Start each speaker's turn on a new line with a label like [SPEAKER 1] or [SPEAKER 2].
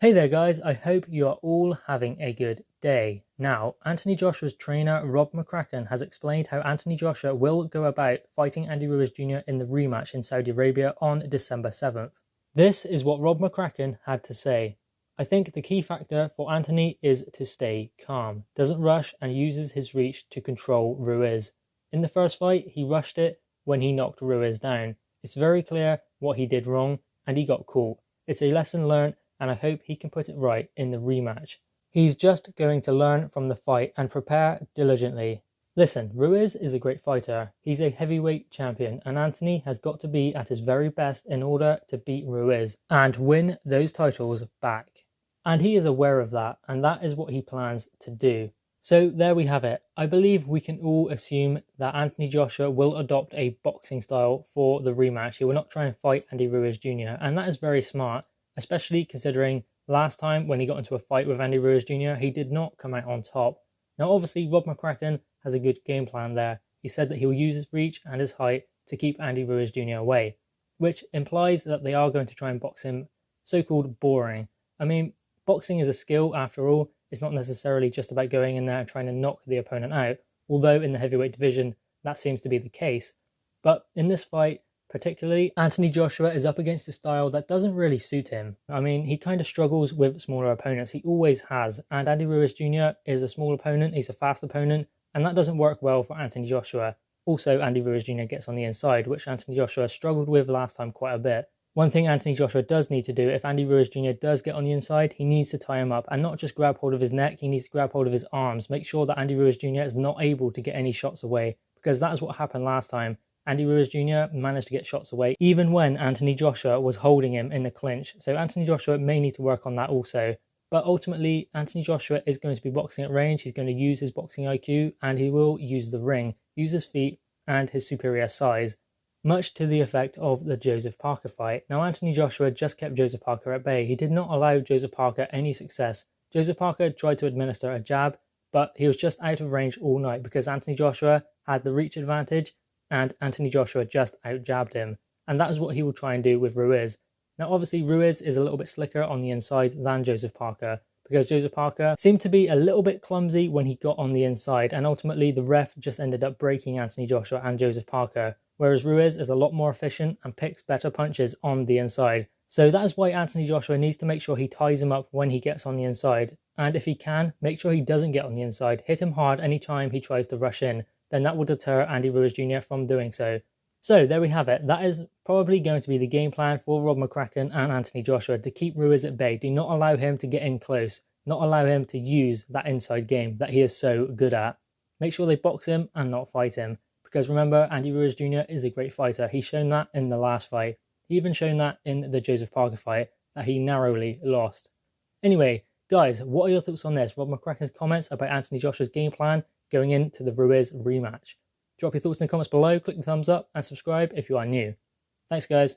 [SPEAKER 1] Hey there guys, I hope you are all having a good day. Now, Anthony Joshua's trainer Rob McCracken has explained how Anthony Joshua will go about fighting Andy Ruiz Jr. in the rematch in Saudi Arabia on December 7th. This is what Rob McCracken had to say. I think the key factor for Anthony is to stay calm, doesn't rush and uses his reach to control Ruiz. In the first fight, he rushed it when he knocked Ruiz down. It's very clear what he did wrong and he got caught. It's a lesson learned and I hope he can put it right in the rematch. He's just going to learn from the fight and prepare diligently. Listen, Ruiz is a great fighter. He's a heavyweight champion and Anthony has got to be at his very best in order to beat Ruiz and win those titles back. And he is aware of that, and that is what he plans to do. So there we have it. I believe we can all assume that Anthony Joshua will adopt a boxing style for the rematch. He will not try and fight Andy Ruiz Jr. and that is very smart, especially considering last time when he got into a fight with Andy Ruiz Jr., he did not come out on top. Now obviously Rob McCracken has a good game plan there. He said that he will use his reach and his height to keep Andy Ruiz Jr. away, which implies that they are going to try and box him so-called boring. I mean, boxing is a skill after all. It's not necessarily just about going in there and trying to knock the opponent out, although in the heavyweight division that seems to be the case. But in this fight, particularly, Anthony Joshua is up against a style that doesn't really suit him. I mean, he kind of struggles with smaller opponents. He always has. And Andy Ruiz Jr. is a small opponent. He's a fast opponent. And that doesn't work well for Anthony Joshua. Also, Andy Ruiz Jr. gets on the inside, which Anthony Joshua struggled with last time quite a bit. One thing Anthony Joshua does need to do, if Andy Ruiz Jr. does get on the inside, he needs to tie him up and not just grab hold of his neck, he needs to grab hold of his arms. Make sure that Andy Ruiz Jr. is not able to get any shots away, because that is what happened last time. Andy Ruiz Jr. managed to get shots away even when Anthony Joshua was holding him in the clinch. So Anthony Joshua may need to work on that also. But ultimately, Anthony Joshua is going to be boxing at range. He's going to use his boxing IQ and he will use the ring, use his feet and his superior size, much to the effect of the Joseph Parker fight. Now, Anthony Joshua just kept Joseph Parker at bay. He did not allow Joseph Parker any success. Joseph Parker tried to administer a jab, but he was just out of range all night because Anthony Joshua had the reach advantage and Anthony Joshua just out-jabbed him. And that is what he will try and do with Ruiz. Now, obviously, Ruiz is a little bit slicker on the inside than Joseph Parker, because Joseph Parker seemed to be a little bit clumsy when he got on the inside, and ultimately the ref just ended up breaking Anthony Joshua and Joseph Parker, whereas Ruiz is a lot more efficient and picks better punches on the inside. So that is why Anthony Joshua needs to make sure he ties him up when he gets on the inside, and if he can, make sure he doesn't get on the inside, hit him hard anytime he tries to rush in, then that will deter Andy Ruiz Jr. from doing so. So there we have it. That is probably going to be the game plan for Rob McCracken and Anthony Joshua, to keep Ruiz at bay. Do not allow him to get in close. Not allow him to use that inside game that he is so good at. Make sure they box him and not fight him. Because remember, Andy Ruiz Jr. is a great fighter. He's shown that in the last fight. He even shown that in the Joseph Parker fight that he narrowly lost. Anyway, guys, what are your thoughts on this? Rob McCracken's comments about Anthony Joshua's game plan going into the Ruiz rematch. Drop your thoughts in the comments below, click the thumbs up and subscribe if you are new. Thanks guys.